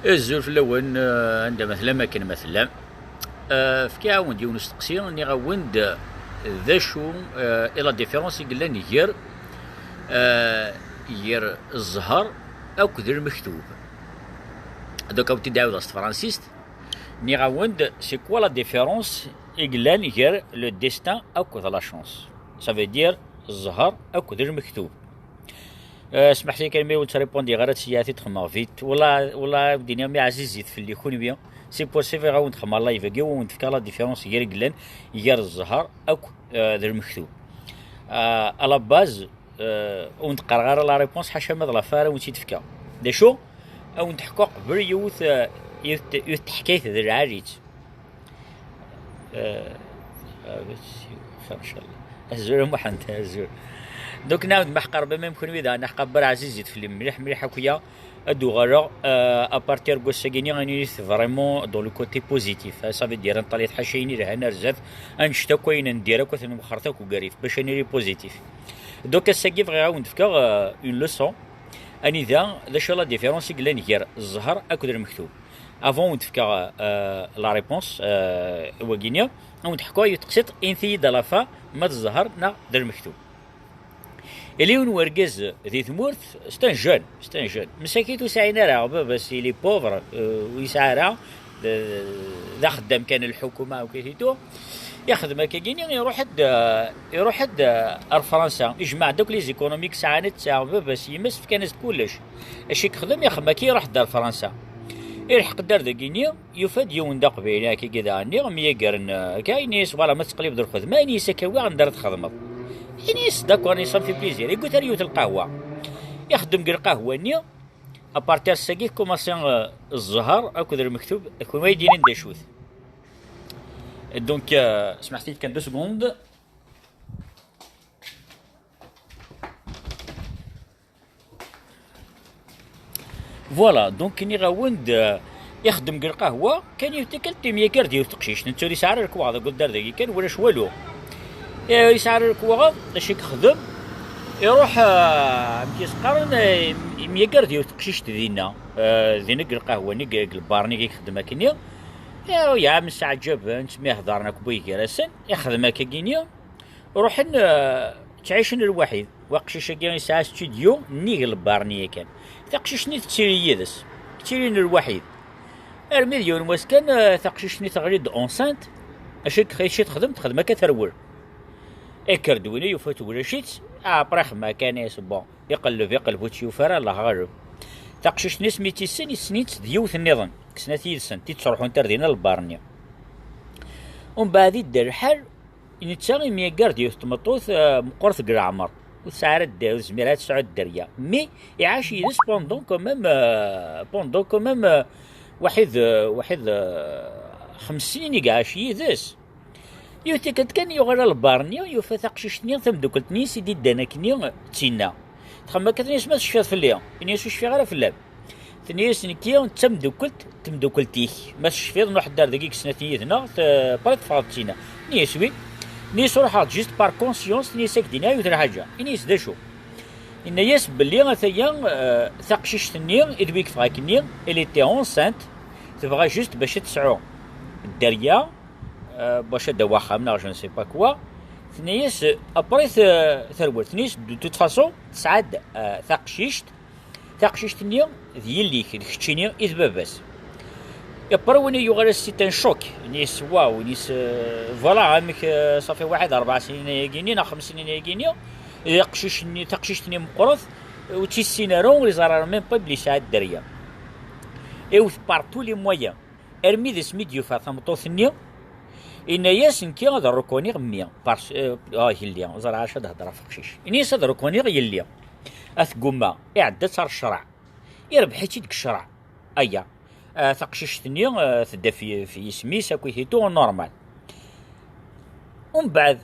الزول في الاول عند مثلا ما كان مثلا فكي عاود يونس تقسيم اني غاوند ذا شو اي لا ديفيرونس يقول يير يير الزهر او كذا المكتوب. دوكا بدي داود است فرانسيست ني غاوند سي كوا لا ديفيرونس يقول يير لو ديستان او كذا لا شونس. سافي دير الزهر او كذا المكتوب. اسمح لي كلمه وتريبوندي غير سياتي تخمر فيت ولا بدينا مي عزيز في اللي يكون بيان سي بوسيفي غاوند تخمر لايف كي وند فكا لا ديفيرونس يير قلان يير الزهر او ذا المكتوب على باز وند قرا غير لا ريبونس حاشا ما لا فاره وانت تفكا دا شو او نحكوا قبل يوث حكايه ذا العاريت ان شاء الله الزول محنت الزول دوك نعاود محقر بما يمكن اذا نحقبر عزيز في مليح مليح هكايا ادو غالا ابارتير كو ساكيني غاني فريمون دون لو كوتي بوزيتيف صافي دير نطليت حاشيني لهنا رزاف انشتا كوين ندير كو ثم خرطك وقريف باش نيري بوزيتيف دوك الساكي فغي غاوند فكا اون لوسون اني ذا شو لا ديفيرونس كلا نير الزهر اكو المكتوب افون تفكا لا ريبونس وكينيا او تحكوا يتقسط انثي دلافا ما الزهر نا در المكتوب اللي ورقز ذي ثمورث ستان جون مساكيتو ساعينا راه بس لي بوفر ويسعى راه ذا خدام كان الحكومه وكيتو يخدم كاكيني يروح فرنسا يجمع دوك لي زيكونوميك ساعات تاع بس يمس في كنز كلش اش يخدم يخدم كي يروح دار فرنسا يلحق دار ذاكيني يفاد يوم دا قبيله كي كذا مي قرن كاينيس فوالا ما تقلب در خدمه نيسا كاوي غندار تخدم ينيس داكور ني صافي بليزير يقول تريو القهوه يخدم كل قهوه ني ابارتير ساكي كوماسيون الزهر اكو المكتوب اكو ما يديني ندشوث دونك سمحتي كان 2 سكوند فوالا دونك ني غاوند يخدم كل قهوه كان يتكل تيميا كارديو تقشيش نتوري سعر الكوا هذا قول دار ذاك كان ولا والو يسعر الكوا اش يخدم يروح مكيس قرن ميقر ديال تقشيش دينا ذينا القهوه ني البارني كيخدم كينيا يا عام الساعه جاب نسميه هضرنا كبوي كراسن يخدم كينيا روح تعيشن الوحيد وقشيش كاين ساعه ستوديو ني البارني كان تقشيشني تسيري يدس تسيرين الوحيد المليون واسكان تقشيشني تغريد اونسانت اش كيشي تخدم كثرول اكردوني يفوت ولا شيت بريخ ما كانيس بون يقلب تشوفر الله غالب تقشش نسميتي سنيت ديوث النظام كسناتي سن تروحون تردينا البارنيا ومن بعد يدير الحال ينتساغي ميقار ديوث تمطوث مقرث قرعمر وسعر الدار زميرات سعود الدريا مي يعاش يدس بوندون كومام واحد 5 سنين يعاش يدس يوتيكت كان يغرى البارنيا يوفاثق شيشني ثم دوكلتني سيدي دانا كني تسينا تخمم كتنيس ما تشفيض في الليل انيس وش في غير في اللاب ثنيس نكيا تم دوكلتيه ما تشفيض نروح دار دقيق سنتين هنا بريت فاطينا نيسوي نيس روح جيست بار كونسيونس نيسك دينا يوتر حاجه انيس دا شو ان ياس بلي ثيا ثق شيشتني ادويك فاكني الي تي اونسانت تبغى جيست باش تسعو الدريا باش دواخا من جو نسي با كوا ثنيس ابري ثروت ثنيس دو توت فاسون تسعد ثاقشيشت نيا ديالي كتشيني اذ باباس يبروني يغرس سيتان شوك نيس واو نيس فوالا عامك صافي واحد 4 سنين يجيني 5 سنين يجيني يقششني تقشيشتني مقرث وتيسينارون لي زرار ميم با بلي ساعد دريا ايو بارتو لي مويان ارمي ذس ميديو فاطمطوثني إن ياسن كي هذا ركوني غمية بارس يليا زرع عشا هضره في قشيش إني هذا ركوني يليا أثقوما إعدة صار الشرع يربحيتي ديك الشرع أيا ثقشيش ثنيا تدا في سميس هاكو هيتو نورمال ومن بعد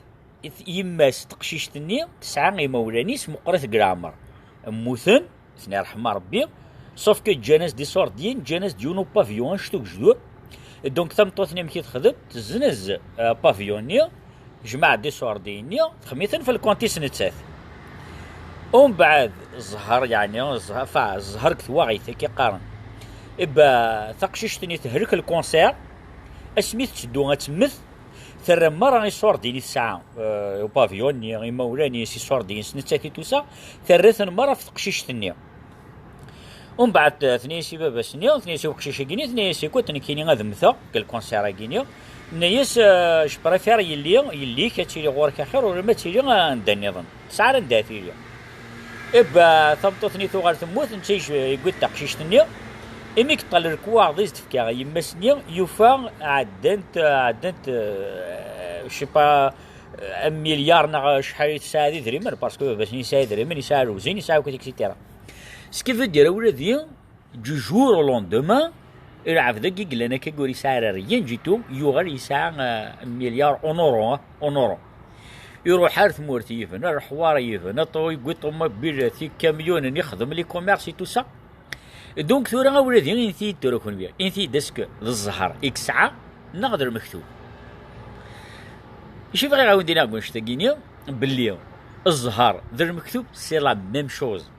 يماس تقشيش ثنيا 9 مولانيس مقرث جرامر موثن ثني رحمة ربي صوف كو جاناس دي سوردين جاناس ديونو بافيون شتوك جدور دونك ثم توثني مكي تخدم تزنز بافيونيا جمع دي سوردينيا خميثن في الكونتيس نتساث ومن بعد الزهر يعني الزهر كثواغيث كي قارن إبا ثقشيشتني تهرك الكونسير اسميت تشدو غتمث ثرى مرة يصور ديني الساعة بافيون يعني مولاني سي صور ديني سنتاتي توسا ثرثن مرة في تقشيشتني ومن بعد ثنين سي بابا سنيا ثنين سي وقشيشة كيني ثنين سي كوتني كيني غادمثا كالكونسير كيني نيس شبريفير يلي كتيلي غورك خير ولا ما تيلي غنداني ظن ساعة نداتيلي إبا ثبطتني ثو غير ثموت نتيج يقول تقشيشتني إميك طال الكواغ ضيز تفكا يمسني يوفا عدنت شي با مليار نا شحال يساعد دريمر باسكو باش يساعد دريمر يساعد روزين يساعد كو اكسيتيرا سكي فو دير ولادي دو جور او لوندومان يلعب ذاك قال انا كيقول يساعد ريان جيتو يوغر يساعد مليار اونورو يروح حارث مورتي يفنا الحوار يفنا طوي قلت ما بيرتي كاميون يخدم لي كوميرسي تو سا دونك ثورا ولادي انتي تروكون بيا انتي داسك الزهر اكسعه نقدر مكتوب شوف غير عاودي نقول شتاقيني باللي الزهر ذر مكتوب سي لا ميم شوز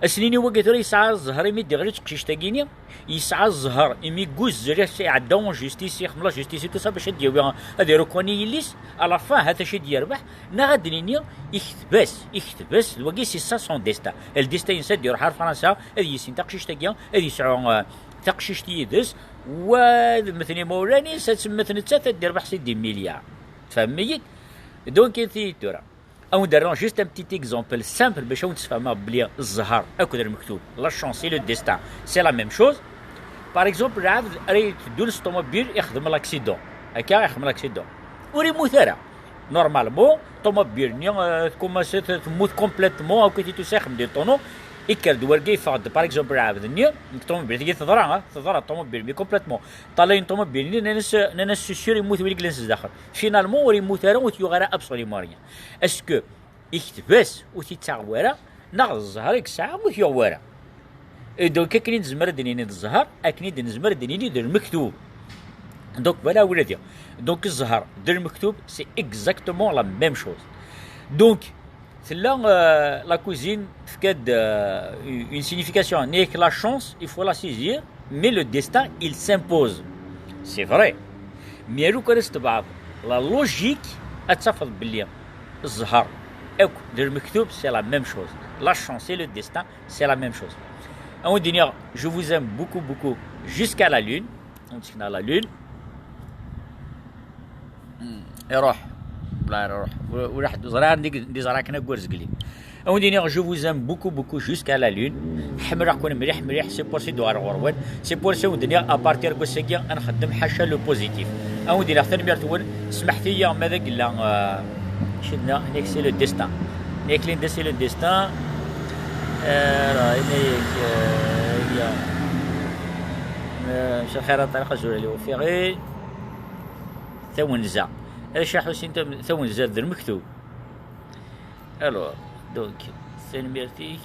اسنيني وقت راه يسعى الزهر يمد غير تقشيش تاقيني يسعى الزهر يمي كوز راه يعداو جوستيس يخدم لا جوستيس تو سا باش ديال هذا ركوني يليس على فا هذا شي يربح نا غادنيني يكتبس الوقت سي سا سون ديستا الديستا ينسد يروح فرنسا هذه يسين تقشيش تاقيا هذه يسعى تقشيش تيدس ومثلي مولاني مثلا ثلاثه دير بحسي دي مليار فهميت دونك انتي ترى او درنا جوست ان بتيت اكزومبل سامبل باش نتفاهموا بلي الزهر اكو المكتوب لا شونس لو ديستان سي لا ميم شوز باغ اكزومبل عاد راه تدور الطوموبيل يخدم لاكسيدون هكا يخدم لاكسيدون وريموت راه نورمالمون طوموبيل ني كوماسي تموت كومبليتمون او كي تسخم دي طونو يكرد ورقي فاد باغ اكزومبل عاد ني الطوموبيل تجي تضرع الطوموبيل مي كومبليتمون طالين طوموبيل ناس سيور يموت ويلي جلس داخل فينالمون وريموت راه وتيغرا ابسوليمون ريان اسكو يكتبس وتيتعورا ناخذ الزهر يكسع وتيغورا دونك كاين زمر دنيني الزهر اكني نزمر دنيني ديال المكتوب دونك فوالا ولادي دونك الزهر ديال المكتوب سي اكزاكتومون لا ميم شوز دونك la cuisine fait une signification. N'est que la chance, il faut la saisir, mais le destin, il s'impose. C'est vrai. Mais la logique, c'est la même chose. La chance et le destin, c'est la même chose. On dit, je vous aime beaucoup, beaucoup, jusqu'à la lune. On dit la lune. Et on dit je vous aime beaucoup beaucoup jusqu'à la lune c'est pour ça c'est pour ça à partir de ce qu'on نخدم حاشا لو بوزيتيف on dit اختار بيرتون سمحتي لي ماذا قلنا شدنا نيك سي لو ديستان نيك لين سي لو ديستان راه شي خير طريقه زوره اللي وفيغي ثونزا شا حسين ثون زاد المكتوب الو دونك سنميرتيك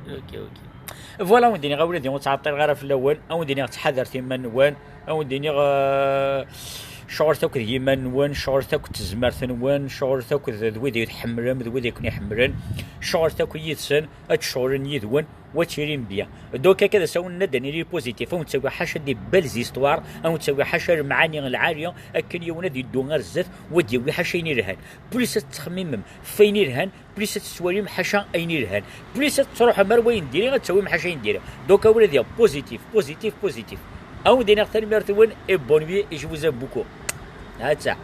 اوكي فوالا وديني غا ولادي متعطل غير في الاول وديني تحذر تيما نوان وديني شعورتك ديما نوان شعورتك تزمرت نوان شعورتك ذويدي يتحملن ذويدي يكون يحملن شعورتك يتسن اتشعورن يذون وتشيرين بيا دوكا كذا سوينا داني بوزيتيف ونسوي حاشا دي بلزيستوار او تسوي حاشا المعاني العاليه اكن يونا دي دون الزت ودي حاشا ينيرهن بليس تخمم فين يرهن بليس تسواليم حاشا اين يرهن بليس تروح مروين ديري غتسوي حاشا يندير دوكا ولادي بوزيتيف او دينا اختار مرتوين اي بون بي جو فوز بوكو هاتسا